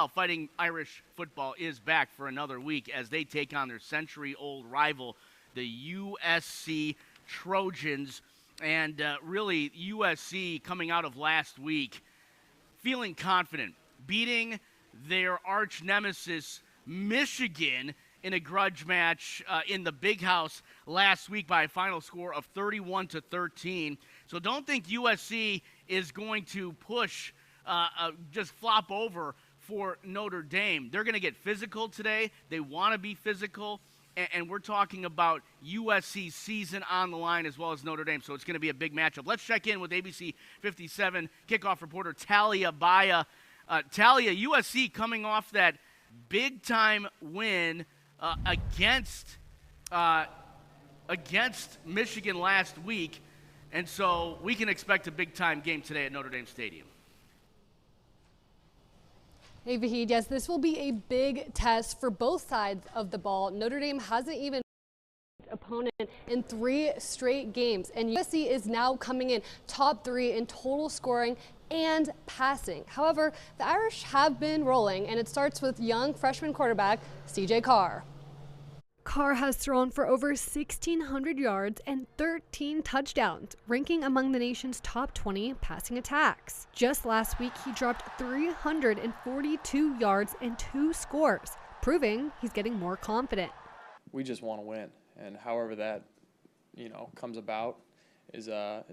Fighting Irish football is back for another week as they take on their century-old rival, the USC Trojans. And really, USC coming out of last week feeling confident, beating their arch nemesis, Michigan, in a grudge match in the Big House last week by a final score of 31-13. So don't think USC is going to push, just flop over for Notre Dame. They're going to get physical today. They want to be physical, and we're talking about USC's season on the line as well as Notre Dame, so it's going to be a big matchup. Let's check in with ABC 57 kickoff reporter Talia Baya. Talia, USC coming off that big-time win against Michigan last week, and so we can expect a big-time game today at Notre Dame Stadium. Hey, Vahid, yes, this will be a big test for both sides of the ball. Notre Dame hasn't even opponent in 3 straight games, and USC is now coming in top 3 in total scoring and passing. However, the Irish have been rolling, and it starts with young freshman quarterback CJ Carr. Carr has thrown for over 1,600 yards and 13 touchdowns, ranking among the nation's top 20 passing attacks. Just last week, he dropped 342 yards and 2 scores, proving he's getting more confident. We just want to win, and however that, comes about is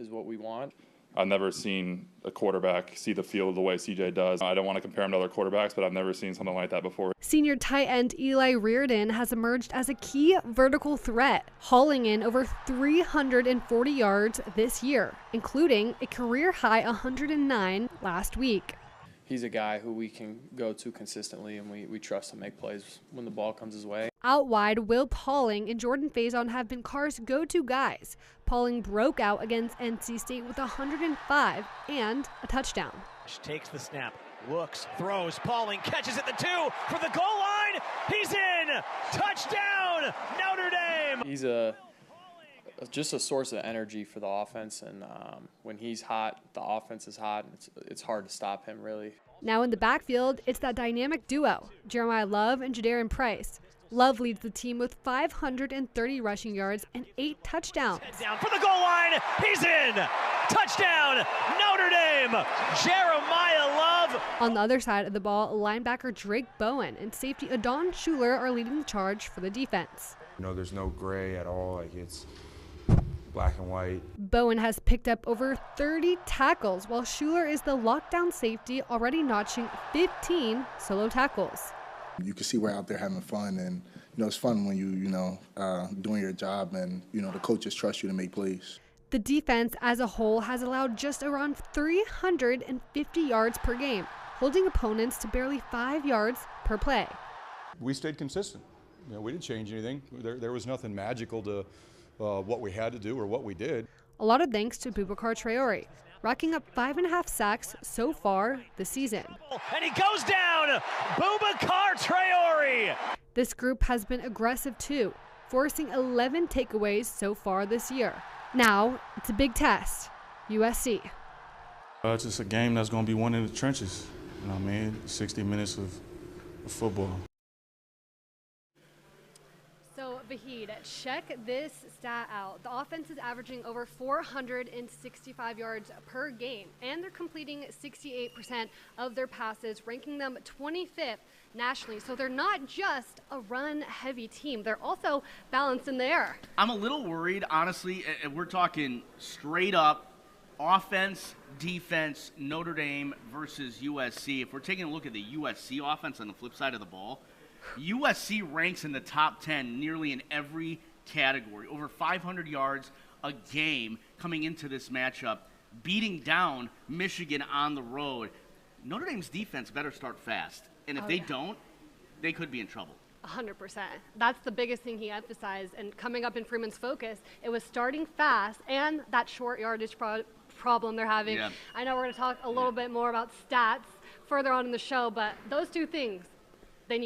what we want. I've never seen a quarterback see the field the way CJ does. I don't want to compare him to other quarterbacks, but I've never seen something like that before. Senior tight end Eli Reardon has emerged as a key vertical threat, hauling in over 340 yards this year, including a career-high 109 last week. He's a guy who we can go to consistently, and we trust to make plays when the ball comes his way. Out wide, Will Pauling and Jordan Faison have been Carr's go-to guys. Pauling broke out against NC State with 105 and a touchdown. Takes the snap, looks, throws, Pauling catches at the 2 for the goal line. He's in! Touchdown, Notre Dame! He's just a source of energy for the offense, and when he's hot, the offense is hot, and it's hard to stop him, really. Now in the backfield, it's that dynamic duo, Jeremiah Love and Jadarian Price. Love leads the team with 530 rushing yards and 8 touchdowns. Down for the goal line, he's in! Touchdown, Notre Dame! Jeremiah Love! On the other side of the ball, linebacker Drake Bowen and safety Adon Schuler are leading the charge for the defense. There's no gray at all, it's black and white. Bowen has picked up over 30 tackles, while Schuler is the lockdown safety, already notching 15 solo tackles. You can see we're out there having fun, and it's fun when you doing your job, and the coaches trust you to make plays. The defense as a whole has allowed just around 350 yards per game, holding opponents to barely 5 yards per play. We stayed consistent. We didn't change anything. There was nothing magical to what we had to do or what we did. A lot of thanks to Boubacar Traore, racking up 5.5 sacks so far this season. And he goes down, Boubacar Traore! This group has been aggressive too, forcing 11 takeaways so far this year. Now, it's a big test, USC. It's just a game that's going to be won in the trenches. 60 minutes of football. So, Vahid, check this stat out. The offense is averaging over 465 yards per game, and they're completing 68% of their passes, ranking them 25th nationally. So they're not just a run-heavy team. They're also balanced in the air. I'm a little worried, honestly, and we're talking straight up offense, defense, Notre Dame versus USC. If we're taking a look at the USC offense on the flip side of the ball, USC ranks in the top 10 nearly in every category, over 500 yards a game coming into this matchup, beating down Michigan on the road. Notre Dame's defense better start fast, and if they don't, they could be in trouble. 100%. That's the biggest thing he emphasized, and coming up in Freeman's focus, it was starting fast and that short yardage problem they're having. Yeah. I know we're going to talk a little bit more about stats further on in the show, but those two things, they need